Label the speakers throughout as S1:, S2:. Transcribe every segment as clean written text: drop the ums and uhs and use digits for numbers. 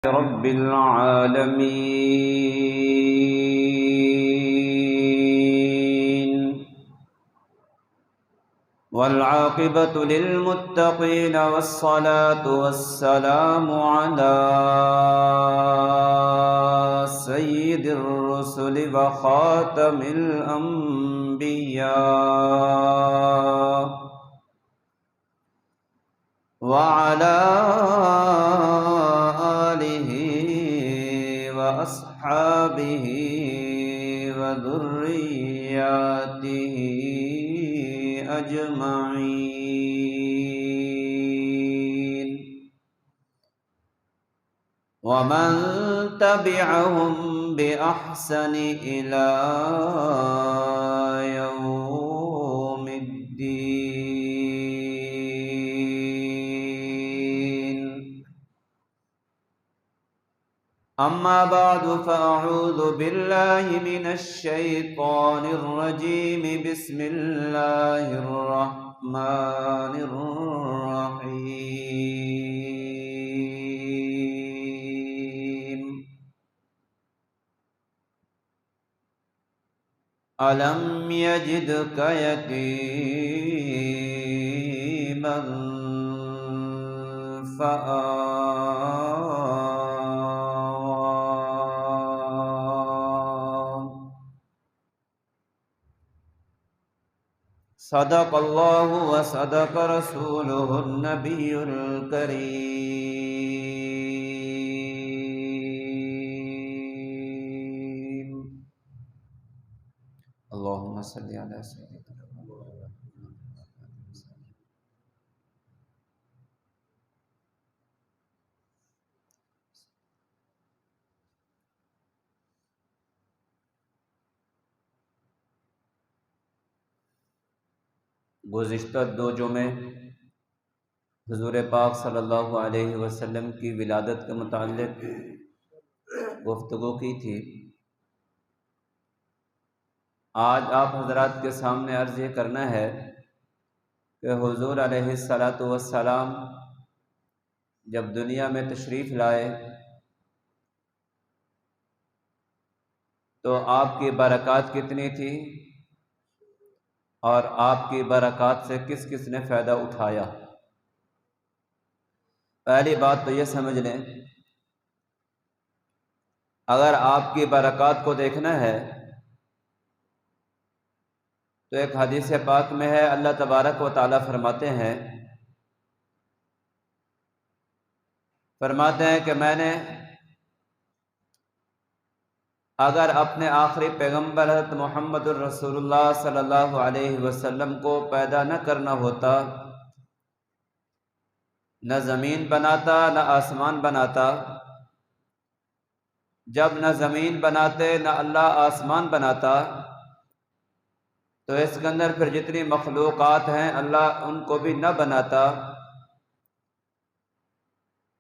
S1: رب العالمين والعاقبة للمتقين والصلاة والسلام على سيد الرسل وخاتم الأنبياء وعلى آله وأصحابه وذرياته أجمعين ومن تبعهم بإحسان إلى يوم الدين. أما بعد فأعوذ بالله من الشيطان الرجيم. بسم الله الرحمن الرحيم. ألم يجدك يتيما فآوى صدق الله وصدق رسوله النبي الكريم. اللهم صل على سيدنا محمد. گزشتہ 2 جمعے حضور پاک صلی اللہ علیہ وسلم کی ولادت کے متعلق گفتگو کی تھی. آج آپ حضرات کے سامنے عرض یہ کرنا ہے کہ حضور علیہ السلام جب دنیا میں تشریف لائے تو آپ کی برکات کتنی تھی اور آپ کی برکات سے کس کس نے فائدہ اٹھایا. پہلی بات تو یہ سمجھ لیں، اگر آپ کی برکات کو دیکھنا ہے تو ایک حدیث پاک میں ہے، اللہ تبارک و تعالی فرماتے ہیں کہ میں نے اگر اپنے آخری پیغمبر حضرت محمد الرسول اللہ صلی اللہ علیہ وسلم کو پیدا نہ کرنا ہوتا، نہ زمین بناتا نہ آسمان بناتا. جب نہ زمین بناتے نہ اللہ آسمان بناتا تو اس کے اندر پھر جتنی مخلوقات ہیں اللہ ان کو بھی نہ بناتا.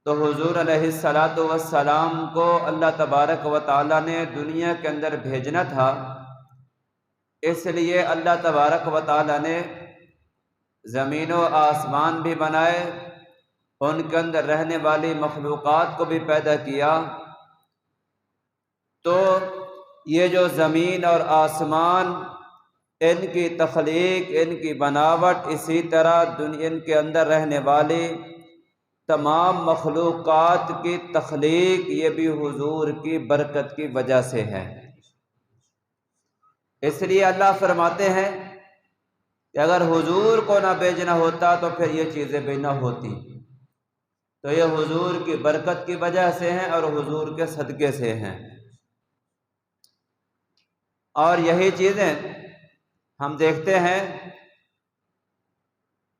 S1: تو حضور علیہ السلام کو اللہ تبارک و تعالیٰ نے دنیا کے اندر بھیجنا تھا، اس لیے اللہ تبارک و تعالیٰ نے زمین و آسمان بھی بنائے، ان کے اندر رہنے والی مخلوقات کو بھی پیدا کیا. تو یہ جو زمین اور آسمان، ان کی تخلیق، ان کی بناوٹ، اسی طرح ان کے اندر رہنے والی تمام مخلوقات کی تخلیق، یہ بھی حضور کی برکت کی وجہ سے ہے. اس لیے اللہ فرماتے ہیں کہ اگر حضور کو نہ بھیجنا ہوتا تو پھر یہ چیزیں بھی نہ ہوتی. تو یہ حضور کی برکت کی وجہ سے ہیں اور حضور کے صدقے سے ہیں. اور یہی چیزیں ہم دیکھتے ہیں.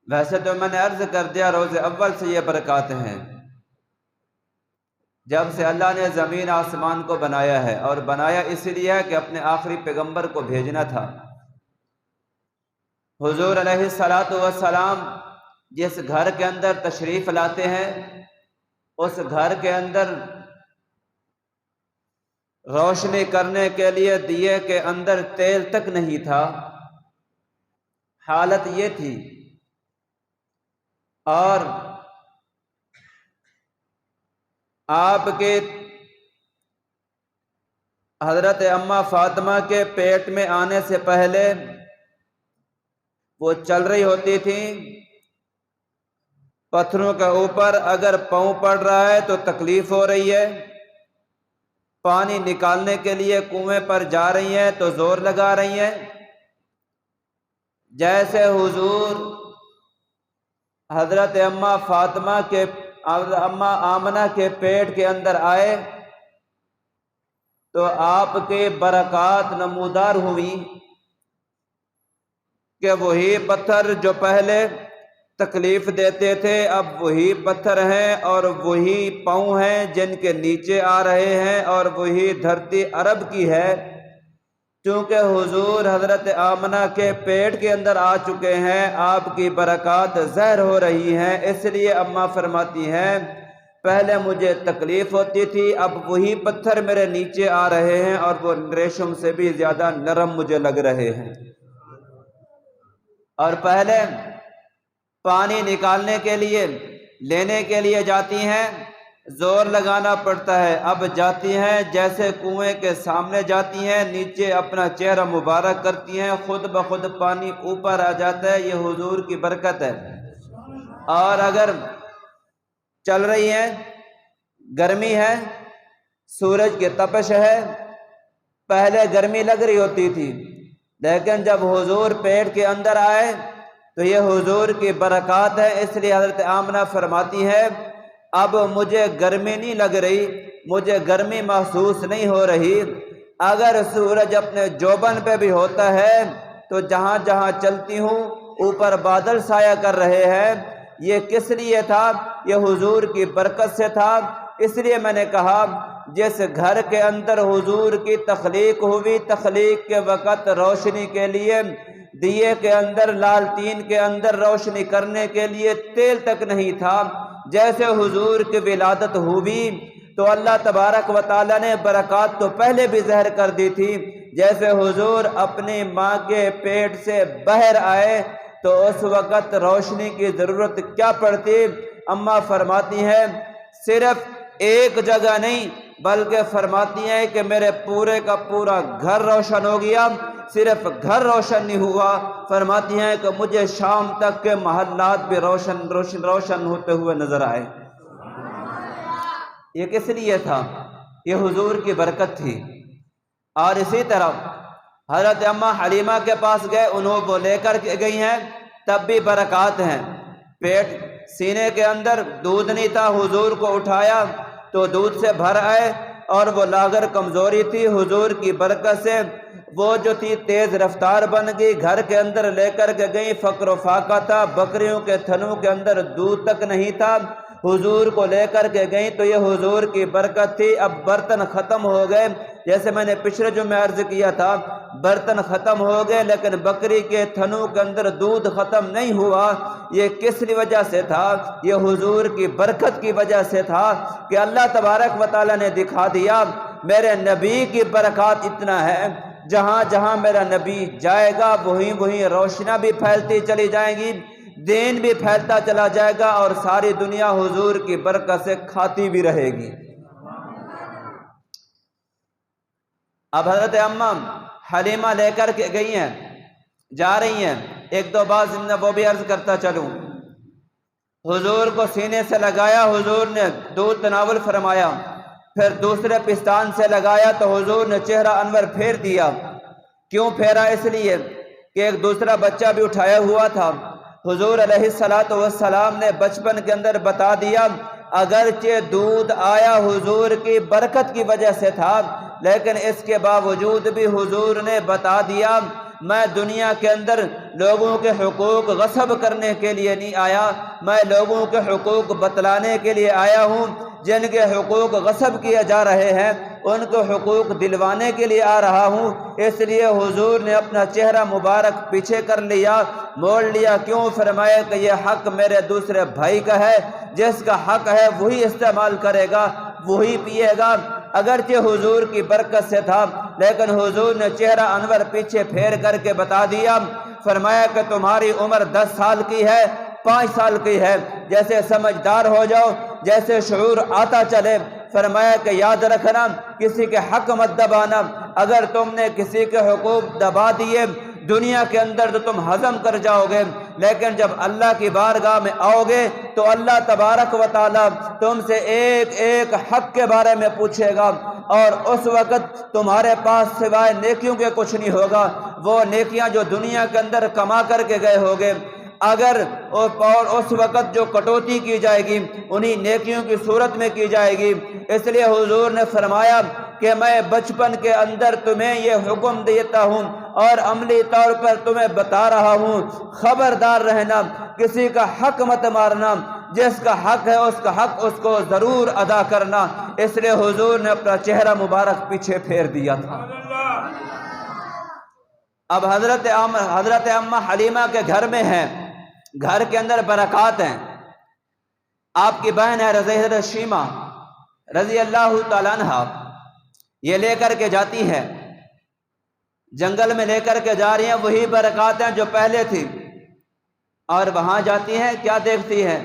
S1: ویسے تو میں نے عرض کر دیا روز اول سے یہ برکات ہیں، جب سے اللہ نے زمین آسمان کو بنایا ہے، اور بنایا اس لیے ہے کہ اپنے آخری پیغمبر کو بھیجنا تھا. حضور علیہ السلام جس گھر کے اندر تشریف لاتے ہیں، اس گھر کے اندر روشنی کرنے کے لیے دیے کے اندر تیل تک نہیں تھا. حالت یہ تھی. اور آپ کے حضرت اماں فاطمہ کے پیٹ میں آنے سے پہلے وہ چل رہی ہوتی تھی، پتھروں کے اوپر اگر پاؤں پڑ رہا ہے تو تکلیف ہو رہی ہے، پانی نکالنے کے لیے کنویں پر جا رہی ہیں تو زور لگا رہی ہیں۔ جیسے حضور حضرت اماں فاطمہ کے اماں آمنہ کے پیٹ کے اندر آئے تو آپ کے برکات نمودار ہوئی کہ وہی پتھر جو پہلے تکلیف دیتے تھے اب وہی پتھر ہیں اور وہی پاؤں ہیں جن کے نیچے آ رہے ہیں، اور وہی دھرتی عرب کی ہے، چونکہ حضور حضرت آمنہ کے پیٹ کے اندر آ چکے ہیں، آپ کی برکات ظاہر ہو رہی ہیں۔ اس لیے اماں فرماتی ہیں پہلے مجھے تکلیف ہوتی تھی، اب وہی پتھر میرے نیچے آ رہے ہیں اور وہ ریشم سے بھی زیادہ نرم مجھے لگ رہے ہیں۔ اور پہلے پانی نکالنے کے لیے لینے کے لیے جاتی ہیں زور لگانا پڑتا ہے، اب جاتی ہیں جیسے کنویں کے سامنے جاتی ہیں، نیچے اپنا چہرہ مبارک کرتی ہیں، خود بخود پانی اوپر آ جاتا ہے، یہ حضور کی برکت ہے۔ اور اگر چل رہی ہیں، گرمی ہے، سورج کی تپش ہے، پہلے گرمی لگ رہی ہوتی تھی، لیکن جب حضور پیٹ کے اندر آئے تو یہ حضور کی برکات ہے۔ اس لیے حضرت آمنہ فرماتی ہے اب مجھے گرمی نہیں لگ رہی، مجھے گرمی محسوس نہیں ہو رہی۔ اگر سورج اپنے جوبن پہ بھی ہوتا ہے تو جہاں جہاں چلتی ہوں اوپر بادل سایہ کر رہے ہیں، یہ کس لیے تھا؟ یہ حضور کی برکت سے تھا۔ اس لیے میں نے کہا جس گھر کے اندر حضور کی تخلیق ہوئی، تخلیق کے وقت روشنی کے لیے دیے کے اندر لالٹین کے اندر روشنی کرنے کے لیے تیل تک نہیں تھا، جیسے حضور کی ولادت ہوئی تو اللہ تبارک و تعالیٰ نے برکات تو پہلے بھی ظاہر کر دی تھی، جیسے حضور اپنی ماں کے پیٹ سے باہر آئے تو اس وقت روشنی کی ضرورت کیا پڑتی؟ اماں فرماتی ہیں صرف ایک جگہ نہیں بلکہ فرماتی ہیں کہ میرے پورے کا پورا گھر روشن ہو گیا، صرف گھر روشن نہیں ہوا، فرماتی ہیں کہ مجھے شام تک کے محلات بھی روشن ہوتے ہوئے نظر آئے۔ یہ کس لیے تھا؟ یہ حضور کی برکت تھی۔ اور اسی طرح حضرت اماں حلیمہ کے پاس گئے، انہوں وہ لے کر کے گئی ہیں، تب بھی برکات ہیں۔ پیٹ سینے کے اندر دودھ نہیں تھا، حضور کو اٹھایا تو دودھ سے بھر آئے، اور وہ لاغر کمزوری تھی، حضور کی برکت سے وہ جو تھی تیز رفتار بن گئی، گھر کے اندر لے کر کے گئی، فقر و فاقہ تھا، بکریوں کے تھنوں کے اندر دودھ تک نہیں تھا، حضور کو لے کر کے گئیں تو یہ حضور کی برکت تھی۔ اب برتن ختم ہو گئے، جیسے میں نے پچھلے جمعے عرض کیا تھا، برتن ختم ہو گئے لیکن بکری کے تھنوں کے اندر دودھ ختم نہیں ہوا۔ یہ کس وجہ سے تھا؟ یہ حضور کی برکت کی وجہ سے تھا کہ اللہ تبارک و تعالیٰ نے دکھا دیا میرے نبی کی برکات اتنا ہے، جہاں جہاں میرا نبی جائے گا وہیں وہیں روشنیاں بھی پھیلتی چلی جائیں گی، دین بھی پھیلتا چلا جائے گا، اور ساری دنیا حضور کی برکت سے کھاتی بھی رہے گی۔ اب حضرت اماں حلیمہ لے کر کے گئی ہیں، جا رہی ہیں، ایک دو بار وہ بھی عرض کرتا چلوں، حضور کو سینے سے لگایا، حضور نے دودھ تناول فرمایا، پھر دوسرے پستان سے لگایا تو حضور نے چہرہ انور پھیر دیا۔ کیوں پھیرا؟ اس لیے کہ ایک دوسرا بچہ بھی اٹھایا ہوا تھا۔ حضور علیہ السلام نے بچپن کے اندر بتا دیا اگرچہ دودھ آیا حضور کی برکت کی وجہ سے تھا، لیکن اس کے باوجود بھی حضور نے بتا دیا میں دنیا کے اندر لوگوں کے حقوق غصب کرنے کے لیے نہیں آیا، میں لوگوں کے حقوق بتلانے کے لیے آیا ہوں، جن کے حقوق غصب کیے جا رہے ہیں ان کو حقوق دلوانے کے لیے آ رہا ہوں۔ اس لیے حضور نے اپنا چہرہ مبارک پیچھے کر لیا، موڑ لیا۔ کیوں؟ فرمایا کہ یہ حق میرے دوسرے بھائی کا ہے، جس کا حق ہے وہی استعمال کرے گا، وہی پیے گا۔ اگرچہ حضور کی برکت سے تھا لیکن حضور نے چہرہ انور پیچھے پھیر کر کے بتا دیا، فرمایا کہ تمہاری عمر 10 سال کی ہے، 5 سال کی ہے، جیسے سمجھدار ہو جاؤ، جیسے شعور آتا چلے۔ فرمایا کہ یاد رکھنا کسی کے حق مت دبانا، اگر تم نے کسی کے حقوق دبا دیے دنیا کے اندر تو تم ہضم کر جاؤ گے، لیکن جب اللہ کی بارگاہ میں آؤ گے تو اللہ تبارک و تعالی تم سے ایک ایک حق کے بارے میں پوچھے گا، اور اس وقت تمہارے پاس سوائے نیکیوں کے کچھ نہیں ہوگا۔ وہ نیکیاں جو دنیا کے اندر کما کر کے گئے ہوگے، اگر اور اس وقت جو کٹوتی کی جائے گی انہی نیکیوں کی صورت میں کی جائے گی۔ اس لیے حضور نے فرمایا کہ میں بچپن کے اندر تمہیں یہ حکم دیتا ہوں اور عملی طور پر تمہیں بتا رہا ہوں، خبردار رہنا، کسی کا حق مت مارنا، جس کا حق ہے اس کا حق اس کو ضرور ادا کرنا۔ اس لیے حضور نے اپنا چہرہ مبارک پیچھے پھیر دیا تھا۔ اب حضرت اماں حلیمہ کے گھر میں ہیں، گھر کے اندر برکات ہیں۔ آپ کی بہن ہے حضرت شیمہ رضی اللہ تعالیٰ عنہ، یہ لے کر کے جاتی ہے، جنگل میں لے کر کے جا رہی ہیں، وہی برکات ہیں جو پہلے تھی، اور وہاں جاتی ہیں کیا دیکھتی ہے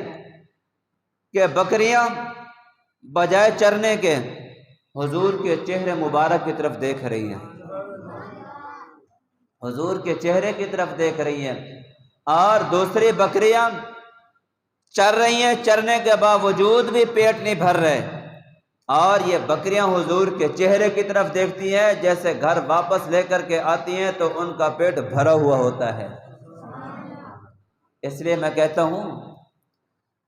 S1: کہ بکریاں بجائے چرنے کے حضور کے چہرے مبارک کی طرف دیکھ رہی ہیں، حضور کے چہرے کی طرف دیکھ رہی ہیں، اور دوسری بکریاں چر رہی ہیں، چرنے کے باوجود بھی پیٹ نہیں بھر رہے، اور یہ بکریاں حضور کے چہرے کی طرف دیکھتی ہیں، جیسے گھر واپس لے کر کے آتی ہیں تو ان کا پیٹ بھرا ہوا ہوتا ہے۔ اس لیے میں کہتا ہوں،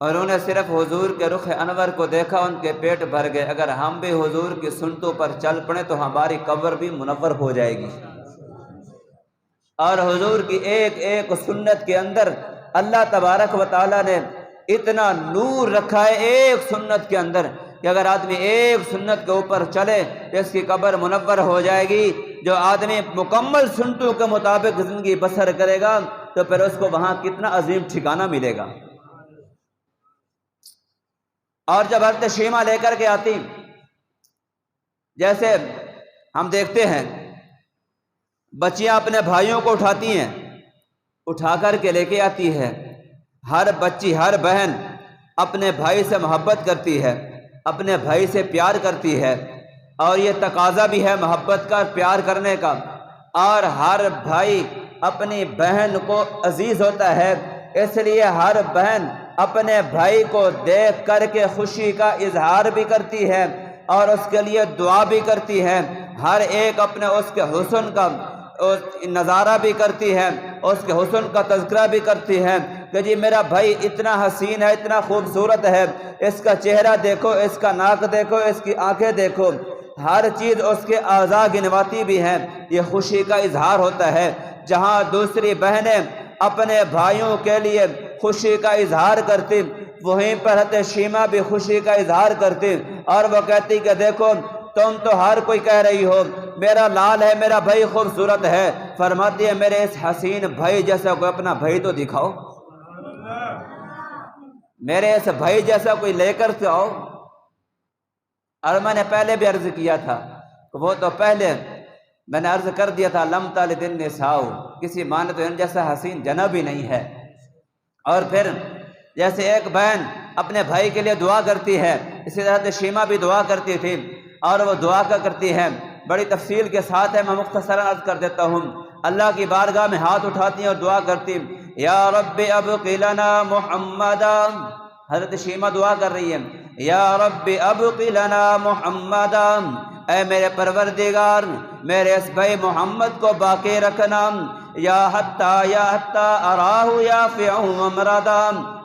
S1: اور انہوں نے صرف حضور کے رخ انور کو دیکھا، ان کے پیٹ بھر گئے۔ اگر ہم بھی حضور کی سنتوں پر چل پڑیں تو ہماری قبر بھی منور ہو جائے گی، اور حضور کی ایک ایک سنت کے اندر اللہ تبارک و تعالیٰ نے اتنا نور رکھا ہے ایک سنت کے اندر کہ اگر آدمی ایک سنت کے اوپر چلے تو اس کی قبر منور ہو جائے گی۔ جو آدمی مکمل سنتوں کے مطابق زندگی بسر کرے گا تو پھر اس کو وہاں کتنا عظیم ٹھکانہ ملے گا۔ اور جب حضرت شیمہ لے کر کے آتی، جیسے ہم دیکھتے ہیں بچیاں اپنے بھائیوں کو اٹھاتی ہیں، اٹھا کر کے لے کے آتی ہے، ہر بچی ہر بہن اپنے بھائی سے محبت کرتی ہے، اپنے بھائی سے پیار کرتی ہے، اور یہ تقاضا بھی ہے محبت کا، پیار کرنے کا، اور ہر بھائی اپنی بہن کو عزیز ہوتا ہے، اس لیے ہر بہن اپنے بھائی کو دیکھ کر کے خوشی کا اظہار بھی کرتی ہے اور اس کے لیے دعا بھی کرتی ہے، ہر ایک اپنے اس کے حسن کا نظارہ بھی کرتی ہے، اس کے حسن کا تذکرہ بھی کرتی ہے کہ جی میرا بھائی اتنا حسین ہے، اتنا خوبصورت ہے، اس کا چہرہ دیکھو، اس کا ناک دیکھو، اس کی آنکھیں دیکھو، ہر چیز اس کے اعضاء گنواتی بھی ہیں۔ یہ خوشی کا اظہار ہوتا ہے۔ جہاں دوسری بہنیں اپنے بھائیوں کے لیے خوشی کا اظہار کرتی، وہیں پر حضرت شیمہ بھی خوشی کا اظہار کرتی، اور وہ کہتی کہ دیکھو تم تو ہر کوئی کہہ رہی ہو میرا لال ہے، میرا بھائی خوبصورت ہے، فرماتی ہے میرے اس حسین بھائی جیسا کوئی اپنا بھائی تو دکھاؤ، میرے اس بھائی جیسا کوئی لے کر کے آؤ۔ اور میں نے پہلے بھی عرض کیا تھا، وہ تو پہلے میں نے عرض کر دیا تھا لم تلد النساء، کسی ماں نے تو ان جیسا حسین جنب ہی نہیں ہے۔ اور پھر جیسے ایک بہن اپنے بھائی کے لیے دعا کرتی ہے، اسی طرح شیمہ بھی دعا کرتی تھی، اور وہ دعا کیا کرتی ہے بڑی تفصیل کے ساتھ ہے، میں مختصراً عرض کر دیتا ہوں۔ اللہ کی بارگاہ میں ہاتھ اٹھاتی ہیں اور دعا کرتی، یا رب ابقِ لنا محمدا، حضرت شیمہ دعا کر رہی ہے، یا رب ابقِ لنا محمدا، اے میرے پروردگار میرے اس بھائی محمد کو باقی رکھنا، یا حتی اراہ یافع امردا،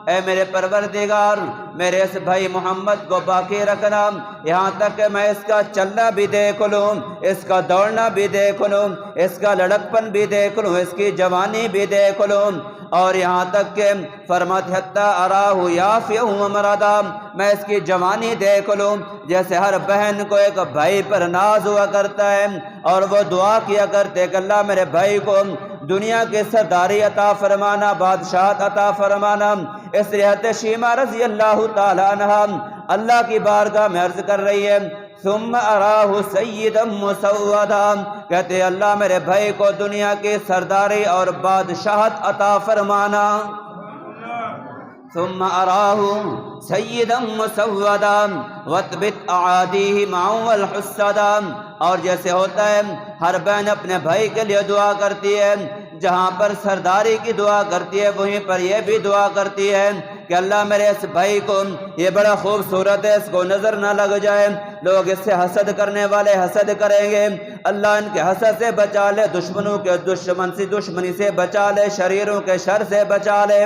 S1: اے میرے پروردگار میرے اس بھائی محمد کو باقی رکھنا، یہاں تک کہ میں اس کا چلنا بھی دیکھ لوں، اس کا دوڑنا بھی دیکھ لوں، اس کا لڑکپن بھی دیکھ لوں، اس کی جوانی بھی دیکھ لوں، اور یہاں تک کہ فرماتے حتی اراہ یافع امردا، میں اس کی جوانی دیکھ لوں۔ جیسے ہر بہن کو ایک بھائی پر ناز ہوا کرتا ہے، اور وہ دعا کیا کرتے کہ اللہ میرے بھائی کو دنیا کی سرداری عطا فرمانا، بادشاہت عطا فرمانا۔ اس لیے حضرت شیمہ رضی اللہ تعالی عنہ اللہ کی بارگاہ میں عرض کر رہی ہے، ثم اراہ سیدا مسودا، کہتے اللہ میرے بھائی کو دنیا کی سرداری اور بادشاہت عطا فرمانا۔ ثم أراه سيدا مسودا واتبت أعاديه معه الحسدا. اور جیسے ہوتا ہے ہر بہن اپنے بھائی کے لیے دعا کرتی ہے، جہاں پر سرداری کی دعا کرتی ہے وہیں پر یہ بھی دعا کرتی ہے کہ اللہ میرے اس بھائی کو، یہ بڑا خوبصورت ہے، اس کو نظر نہ لگ جائے، لوگ اس سے حسد کرنے والے حسد کریں گے، اللہ ان کے حسد سے بچا لے، دشمنوں کے دشمنی سے بچا لے، شریروں کے شر سے بچا لے.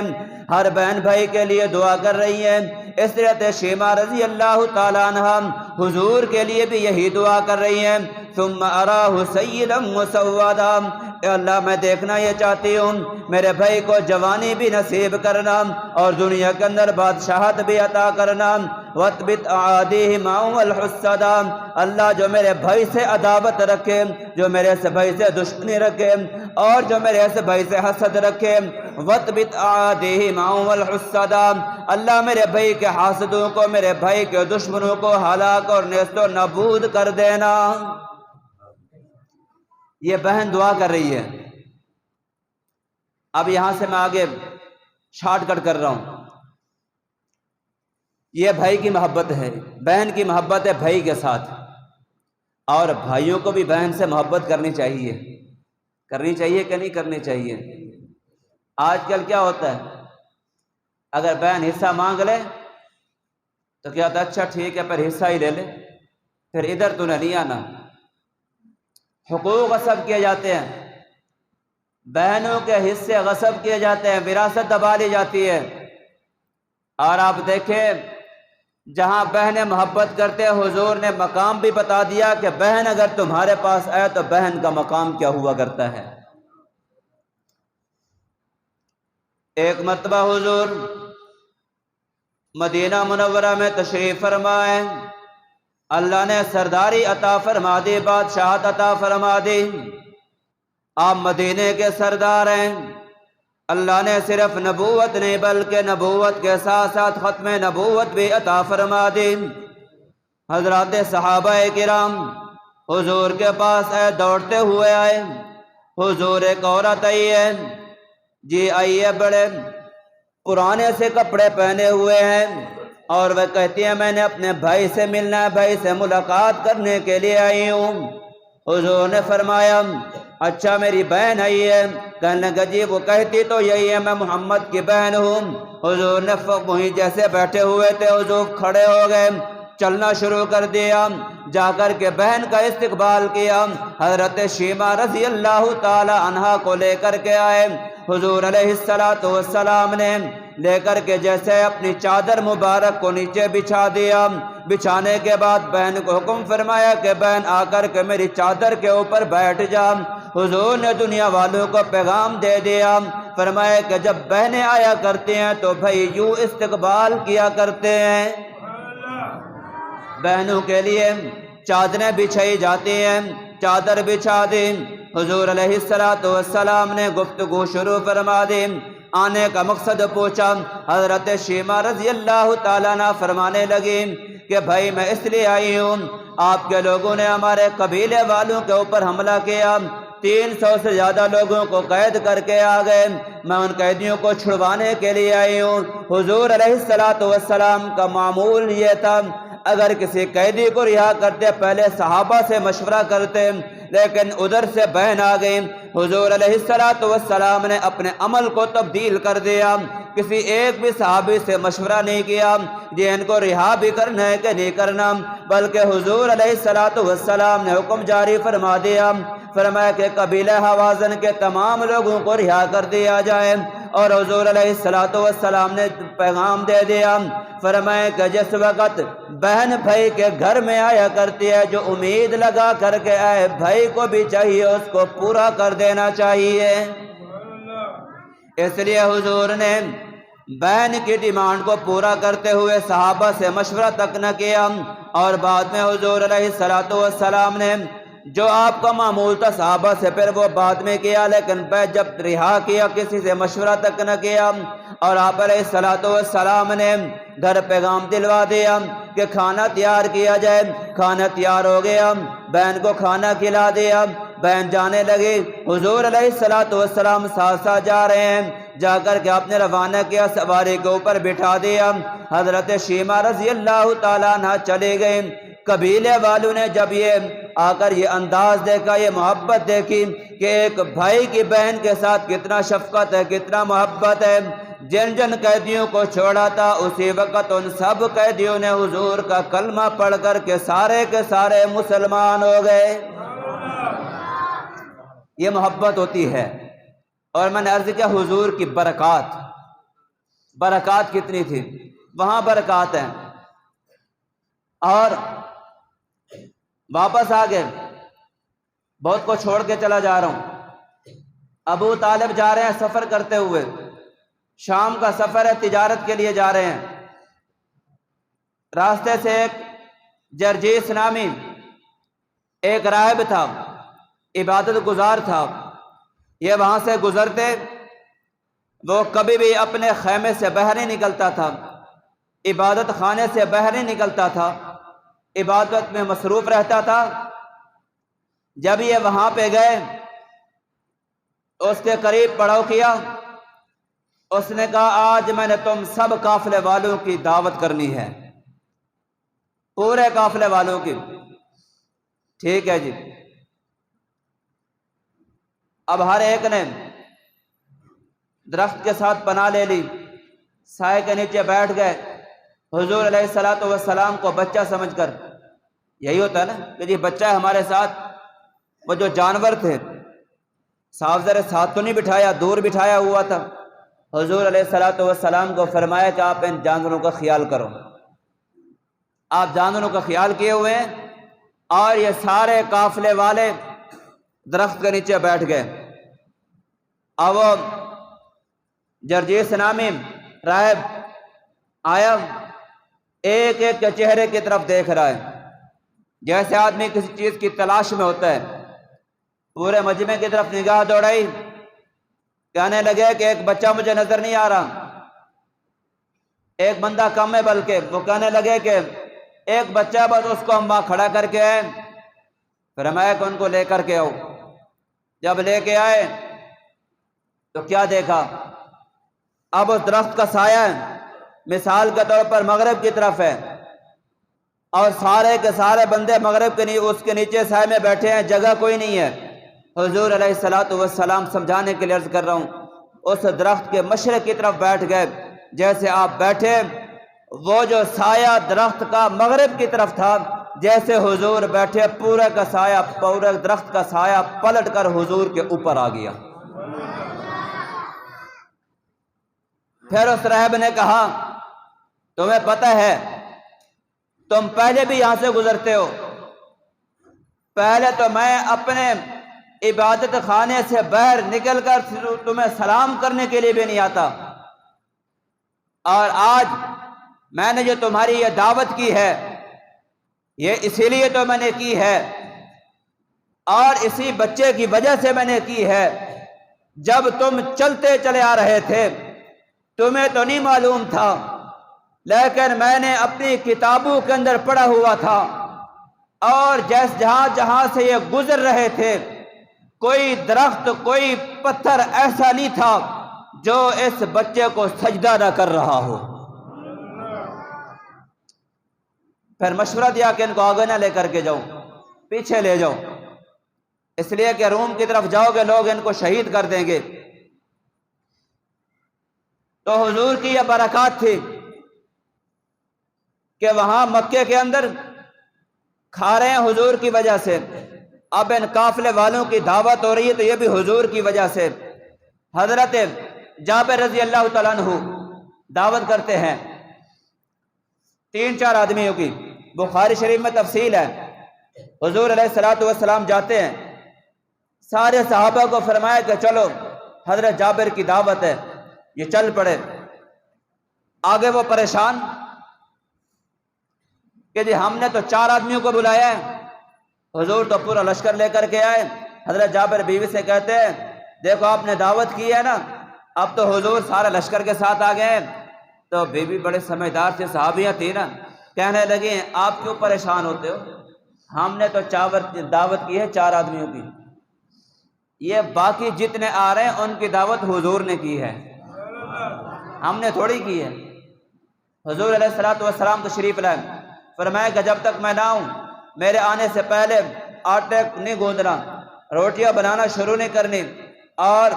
S1: ہر بہن بھائی کے لیے دعا کر رہی ہے. اس طرح شیمہ رضی اللہ تعالیٰ عنہ حضور کے لیے بھی یہی دعا کر رہی ہیں. ثم اراہ سیدا مسودا، اے اللہ میں دیکھنا یہ چاہتی ہوں میرے بھائی کو جوانی بھی نصیب کرنا اور دنیا کے اندر بادشاہت بھی عطا کرنا. وَتْبِتْ أَعَادِيهِ مَعُهُ الْحُسَّدَا، اللہ جو میرے بھائی سے عداوت رکھے، جو میرے سے بھائی سے دشمنی رکھے اور جو میرے سے بھائی سے حسد رکھے، وَتْبِتْ أَعَادِيهِ مَعُهُ الْحُسَّدَا، اللہ میرے بھائی کے حاسدوں کو، میرے بھائی کے دشمنوں کو ہلاک اور نیست و نابود کر دینا. یہ بہن دعا کر رہی ہے. اب یہاں سے میں آگے شارٹ کٹ کر رہا ہوں. یہ بھائی کی محبت ہے، بہن کی محبت ہے بھائی کے ساتھ، اور بھائیوں کو بھی بہن سے محبت کرنی چاہیے. کرنی چاہیے کہ نہیں کرنی چاہیے؟ آج کل کیا ہوتا ہے، اگر بہن حصہ مانگ لے تو کیا ہوتا ہے، اچھا ٹھیک ہے پھر حصہ ہی لے لے، پھر ادھر تو نہیں آنا. حقوق غصب کیے جاتے ہیں، بہنوں کے حصے غصب کیے جاتے ہیں، وراثت دبا لی جاتی ہے. اور آپ دیکھیں جہاں بہنیں محبت کرتے ہیں، حضور نے مقام بھی بتا دیا کہ بہن اگر تمہارے پاس آئے تو بہن کا مقام کیا ہوا کرتا ہے. ایک مرتبہ حضور مدینہ منورہ میں تشریف فرمائے، اللہ نے سرداری عطا فرما دی، بادشاہت عطا فرما دی. آپ مدینے کے سردار ہیں. اللہ نے صرف نبوت نہیں بلکہ نبوت کے ساتھ ساتھ ختم نبوت بھی عطا فرما دی. حضرات صحابہ کرام حضور کے پاس آئے، دوڑتے ہوئے آئے. حضور ایک عورت آئی ہے، جی آئیے، بڑے پرانے سے کپڑے پہنے ہوئے ہیں، اور وہ کہتی ہیں میں نے اپنے بھائی سے ملنا ہے، بھائی سے ملاقات کرنے کے لیے آئی ہوں. حضور نے فرمایا اچھا میری بہن آئی ہے. کہنے لگا جی وہ کہتی تو یہی ہے میں محمد کی بہن ہوں. حضور نے وہیں جیسے بیٹھے ہوئے تھے حضور کھڑے ہو گئے، چلنا شروع کر دیا، جا کر کے بہن کا استقبال کیا. حضرت شیمہ رضی اللہ تعالی عنہا کو لے کر کے آئے. حضور علیہ السلام نے لے کر کے جیسے اپنی چادر مبارک کو نیچے بچھا دیا. بچھانے کے بعد بہن کو حکم فرمایا کہ بہن آ کر کے میری چادر کے اوپر بیٹھ جا. حضور نے دنیا والوں کو پیغام دے دیا، فرمایا کہ جب بہنیں آیا کرتی ہیں تو بھائی یوں استقبال کیا کرتے ہیں. بہنوں کے لیے چادریں بچھائی جاتی ہیں، چادر بچھا دی. حضور علیہ السلام نے گفتگو شروع فرما دی. آنے کا مقصد پوچھا. حضرت شیمہ رضی اللہ تعالیٰ عنہ فرمانے لگی کہ بھائی میں اس لیے آئی ہوں، آپ کے لوگوں نے ہمارے قبیلے والوں کے اوپر حملہ کیا، 300 سے زیادہ لوگوں کو قید کر کے آ گئے، میں ان قیدیوں کو چھڑوانے کے لیے آئی ہوں. حضور علیہ السلام کا معمول یہ تھا اگر کسی قیدی کو رہا کرتے پہلے صحابہ سے مشورہ کرتے، لیکن ادھر سے بہن آ گئی. حضور علیہ السلام نے اپنے عمل کو تبدیل کر دیا، کسی ایک بھی صحابی سے مشورہ نہیں کیا جی ان کو رہا بھی کرنا ہے کہ نہیں کرنا، بلکہ حضور علیہ السلام نے حکم جاری فرما دیا، فرمایا کہ قبیلہ حوازن کے تمام لوگوں کو رہا کر دیا جائے. اور حضور علیہ السلام نے پیغام دے دیا، فرمایا کہ جس وقت بہن بھائی کے گھر میں آیا کرتی ہے جو امید لگا کر کے آئے، بھائی کو بھی چاہیے اس کو پورا کر دینا چاہیے. اس لیے حضور نے بہن کی ڈیمانڈ کو پورا کرتے ہوئے صحابہ سے مشورہ تک نہ کیا، اور بعد میں حضور علیہ السلام نے جو آپ کا معمول تھا صحابہ سے پھر وہ بعد میں کیا، لیکن جب رہا کیا کسی سے مشورہ تک نہ کیا. اور آپ علیہ السلام نے گھر پیغام دلوا دیا کہ کھانا تیار کیا جائے. کھانا تیار ہو گیا، بہن کو کھانا کھلا دیا، بہن جانے لگی. حضور علیہ السلام ساتھ ساتھ جا رہے ہیں. جا کر کے آپ نے روانہ کیا، سواری کے اوپر بٹھا دیا۔ حضرت شیمہ رضی اللہ تعالیٰ عنہ چلے گئے۔ قبیلے والوں نے جب یہ آ کر یہ انداز دیکھا، یہ محبت دیکھی کہ ایک بھائی کی بہن کے ساتھ کتنا شفقت ہے، کتنا محبت ہے، جن جن قیدیوں کو چھوڑا تھا اسی وقت ان سب قیدیوں نے حضور کا کلمہ پڑھ کر کے سارے مسلمان ہو گئے۔ یہ محبت ہوتی ہے۔ اور میں نے عرض کیا حضور کی برکات کتنی تھی، وہاں برکات ہیں۔ اور واپس آ گئے، بہت کو چھوڑ کے چلا جا رہا ہوں۔ ابو طالب جا رہے ہیں سفر کرتے ہوئے، شام کا سفر ہے، تجارت کے لیے جا رہے ہیں۔ راستے سے ایک جرجیس نامی ایک راہب تھا، عبادت گزار تھا، یہ وہاں سے گزرتے، وہ کبھی بھی اپنے خیمے سے باہر نہیں نکلتا تھا، عبادت خانے سے باہر نہیں نکلتا تھا، عبادت میں مصروف رہتا تھا۔ جب یہ وہاں پہ گئے، اس کے قریب پڑاؤ کیا، اس نے کہا آج میں نے تم سب قافلے والوں کی دعوت کرنی ہے، پورے قافلے والوں کی۔ ٹھیک ہے جی۔ اب ہر ایک نے درخت کے ساتھ پناہ لے لی، سائے کے نیچے بیٹھ گئے۔ حضور علیہ الصلوۃ والسلام کو بچہ سمجھ کر، یہی ہوتا ہے نا کہ جی بچہ ہے ہمارے ساتھ، وہ جو جانور تھے صاحب ذرا ساتھ تو نہیں بٹھایا، دور بٹھایا ہوا تھا۔ حضور علیہ الصلوۃ والسلام کو فرمایا کہ آپ ان جانوروں کا خیال کرو۔ آپ جانوروں کا خیال کیے ہوئے ہیں، اور یہ سارے قافلے والے درخت کے نیچے بیٹھ گئے۔ اب وہ جرجیس نامی راہب آیا، ایک ایک کے چہرے کی طرف دیکھ رہا ہے، جیسے آدمی کسی چیز کی تلاش میں ہوتا ہے۔ پورے مجمع کی طرف نگاہ دوڑائی، کہنے لگے کہ ایک بچہ مجھے نظر نہیں آ رہا، ایک بندہ کم ہے، بلکہ وہ کہنے لگے کہ ایک بچہ بس، اس کو ہم وہاں کھڑا کر کے آئے۔ فرمایا کہ ان کو لے کر کے آؤ۔ جب لے کے آئے تو کیا دیکھا، اب اس درخت کا سایہ مثال کے طور پر مغرب کی طرف ہے، اور سارے کے سارے بندے مغرب کے اس کے نیچے سائے میں بیٹھے ہیں، جگہ کوئی نہیں ہے۔ حضور علیہ الصلوۃ والسلام سمجھانے کے لیے عرض کر رہا ہوں، اس درخت کے مشرق کی طرف بیٹھ گئے۔ جیسے آپ بیٹھے، وہ جو سایہ درخت کا مغرب کی طرف تھا، جیسے حضور بیٹھے، پورے کا سایہ، پورے درخت کا سایہ پلٹ کر حضور کے اوپر آ گیا۔ پھر اس راہب نے کہا تمہیں پتہ ہے تم پہلے بھی یہاں سے گزرتے ہو، پہلے تو میں اپنے عبادت خانے سے باہر نکل کر تمہیں سلام کرنے کے لیے بھی نہیں آتا، اور آج میں نے جو تمہاری یہ دعوت کی ہے یہ اسی لیے تو میں نے کی ہے، اور اسی بچے کی وجہ سے میں نے کی ہے۔ جب تم چلتے چلے آ رہے تھے تمہیں تو نہیں معلوم تھا، لیکن میں نے اپنی کتابوں کے اندر پڑھا ہوا تھا، اور جہاں سے یہ گزر رہے تھے کوئی درخت، کوئی پتھر ایسا نہیں تھا جو اس بچے کو سجدہ نہ کر رہا ہو۔ پھر مشورہ دیا کہ ان کو آگے نہ لے کر کے جاؤ، پیچھے لے جاؤ، اس لیے کہ روم کی طرف جاؤ گے لوگ ان کو شہید کر دیں گے۔ تو حضور کی یہ برکات تھی کہ وہاں مکے کے اندر کھا رہے ہیں حضور کی وجہ سے، اب ان قافلے والوں کی دعوت ہو رہی ہے تو یہ بھی حضور کی وجہ سے۔ حضرت جابر رضی اللہ تعالیٰ عنہ دعوت کرتے ہیں 3-4 آدمیوں کی، بخاری شریف میں تفصیل ہے۔ حضور علیہ الصلوۃ والسلام جاتے ہیں، سارے صحابہ کو فرمایا کہ چلو حضرت جابر کی دعوت ہے، یہ چل پڑے۔ آگے وہ پریشان کہ جی ہم نے تو 4 آدمیوں کو بلایا ہے، حضور تو پورا لشکر لے کر کے آئے۔ حضرت جابر بیوی سے کہتے ہیں دیکھو آپ نے دعوت کی ہے نا، اب تو حضور سارے لشکر کے ساتھ آ گئے ہیں۔ تو بیوی بڑے سمجھدار تھے، صحابیاں تھی نا، کہنے لگی آپ کیوں پریشان ہوتے ہو، ہم نے تو دعوت کی ہے 4 آدمیوں کی، یہ باقی جتنے آ رہے ہیں ان کی دعوت حضور نے کی ہے، ہم نے تھوڑی کی ہے۔ حضور علیہ الصلوۃ والسلام تشریف لائے، فرمایا کہ جب تک میں نہ آؤں میرے آنے سے پہلے آٹے نہیں گوندنا، روٹیاں بنانا شروع نہیں کرنی اور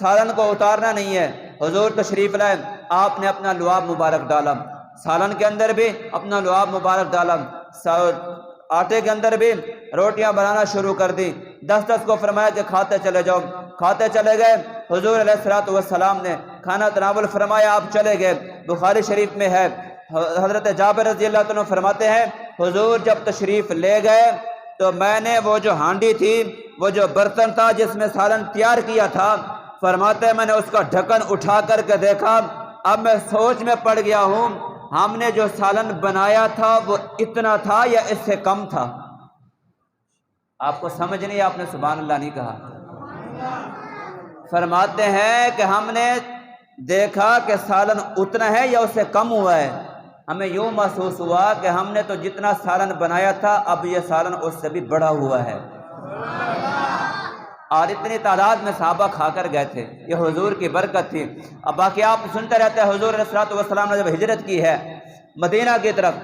S1: سالن کو اتارنا نہیں ہے۔ حضور تشریف لائے، آپ نے اپنا لعاب مبارک ڈالا، سالن کے اندر بھی اپنا لعاب مبارک ڈالا، آٹے کے اندر بھی روٹیاں بنانا شروع کر دی۔ دس کو فرمایا کہ کھاتے چلے جاؤ، کھاتے چلے گئے۔ حضور علیہ الصلوۃ والسلام نے کھانا تناول فرمایا، آپ چلے گئے۔ بخاری شریف میں ہے، حضرت جابر رضی اللہ عنہ فرماتے ہیں حضور جب تشریف لے گئے تو میں نے وہ جو ہانڈی تھی، وہ جو برتن تھا جس میں سالن تیار کیا تھا، فرماتے ہیں میں نے اس کا ڈھکن اٹھا کر کے دیکھا، اب میں سوچ میں پڑ گیا ہوں ہم نے جو سالن بنایا تھا وہ اتنا تھا یا اس سے کم تھا۔ آپ کو سمجھ نہیں، آپ نے سبحان اللہ نہیں کہا۔ فرماتے ہیں کہ ہم نے دیکھا کہ سالن اتنا ہے یا اس سے کم ہوا ہے، ہمیں یوں محسوس ہوا کہ ہم نے تو جتنا سالن بنایا تھا اب یہ سالن اس سے بھی بڑا ہوا ہے، اور اتنی تعداد میں صحابہ کھا کر گئے تھے۔ یہ حضور کی برکت تھی۔ اب باقی آپ سنتے رہتے ہیں، حضور علیہ الصلوۃ والسلام نے جب ہجرت کی ہے مدینہ کی طرف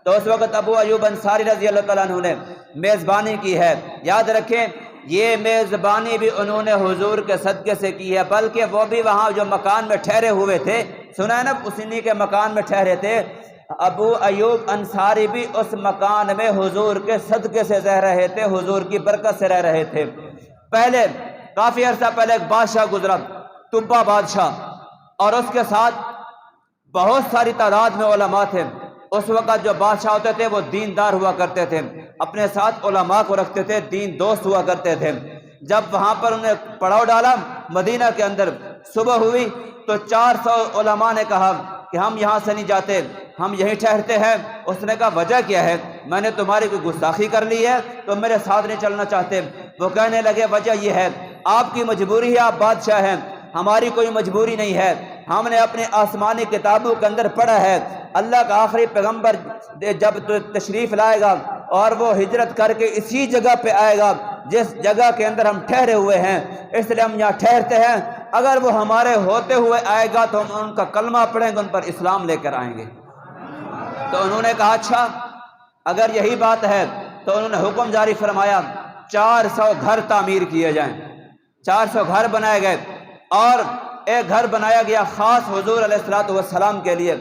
S1: تو اس وقت ابو ایوب انصاری رضی اللہ تعالیٰ عنہ نے میزبانی کی ہے۔ یاد رکھیں یہ میزبانی بھی انہوں نے حضور کے صدقے سے کی ہے، بلکہ وہ بھی وہاں جو مکان میں ٹھہرے ہوئے تھے، سنا ہے نا، اسی کے مکان میں ٹھہرے تھے، ابو ایوب انصاری بھی اس مکان میں حضور کے صدقے سے رہ رہے تھے، حضور کی برکت سے رہ رہے تھے۔ پہلے کافی عرصہ پہلے ایک بادشاہ گزرا، تبا بادشاہ، اور اس کے ساتھ بہت ساری تعداد میں علماء تھے۔ اس وقت جو بادشاہ ہوتے تھے وہ دیندار ہوا کرتے تھے، اپنے ساتھ علماء کو رکھتے تھے، دین دوست ہوا کرتے تھے۔ جب وہاں پر انہیں پڑاؤ ڈالا مدینہ کے اندر، صبح ہوئی تو 400 علماء نے کہا کہ ہم یہاں سے نہیں جاتے، ہم یہیں ٹھہرتے ہیں۔ اس نے کہا وجہ کیا ہے؟ میں نے تمہاری کوئی گستاخی کر لی ہے؟ تم میرے ساتھ نہیں چلنا چاہتے؟ وہ کہنے لگے وجہ یہ ہے آپ کی مجبوری ہے، آپ بادشاہ ہیں، ہماری کوئی مجبوری نہیں ہے۔ ہم نے اپنے آسمانی کتابوں کے اندر پڑھا ہے اللہ کا آخری پیغمبر جب تشریف لائے گا اور وہ ہجرت کر کے اسی جگہ پہ آئے گا جس جگہ کے اندر ہم ٹھہرے ہوئے ہیں، اس لیے ہم یہاں ٹھہرتے ہیں، اگر وہ ہمارے ہوتے ہوئے آئے گا تو ہم ان کا کلمہ پڑھیں گے، ان پر اسلام لے کر آئیں گے۔ تو انہوں نے کہا اچھا اگر یہی بات ہے، تو انہوں نے حکم جاری فرمایا 400 گھر تعمیر کیے جائیں، 400 گھر بنائے گئے، اور ایک گھر بنایا گیا خاص حضور علیہ الصلوۃ والسلام کے لیے،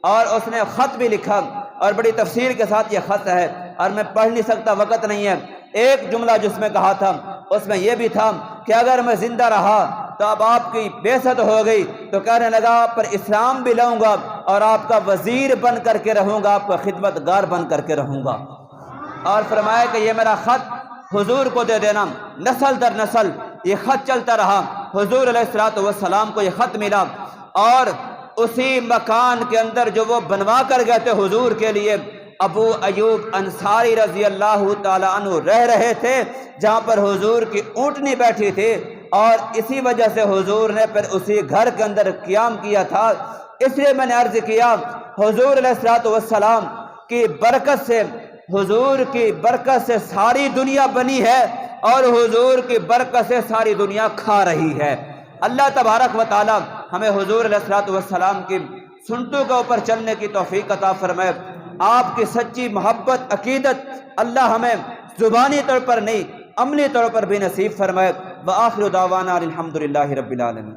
S1: اور اس نے خط بھی لکھا، اور بڑی تفصیل کے ساتھ یہ خط ہے اور میں پڑھ نہیں سکتا، وقت نہیں ہے۔ ایک جملہ جس میں کہا تھا اس میں یہ بھی تھا کہ اگر میں زندہ رہا تو اب آپ کی بعثت ہو گئی تو کہنے لگا آپ پر اسلام بھی لاؤں گا اور آپ کا وزیر بن کر کے رہوں گا، آپ کا خدمت گار بن کر کے رہوں گا۔ اور فرمایا کہ یہ میرا خط حضور کو دے دینا، نسل در نسل یہ خط چلتا رہا۔ حضور علیہ الصلوۃ والسلام کو یہ خط ملا، اور اسی مکان کے اندر جو وہ بنوا کر گئے تھے حضور کے لیے، ابو ایوب انصاری رضی اللہ تعالی عنہ رہ رہے تھے، جہاں پر حضور کی اونٹنی بیٹھی تھی، اور اسی وجہ سے حضور نے پھر اسی گھر کے اندر قیام کیا تھا۔ اس لیے میں نے عرض کیا حضور علیہ الصلوۃ والسلام کی برکت سے، حضور کی برکت سے ساری دنیا بنی ہے، اور حضور کی برکت سے ساری دنیا کھا رہی ہے۔ اللہ تبارک و تعالی ہمیں حضور علیہ الصلوۃ والسلام کی سنتوں کے اوپر چلنے کی توفیق عطا فرمائے۔ آپ کی سچی محبت عقیدت اللہ ہمیں زبانی طور پر نہیں عملی طور پر بھی نصیب فرمائے۔ وآخر دعوانا الحمدللہ رب العالمین۔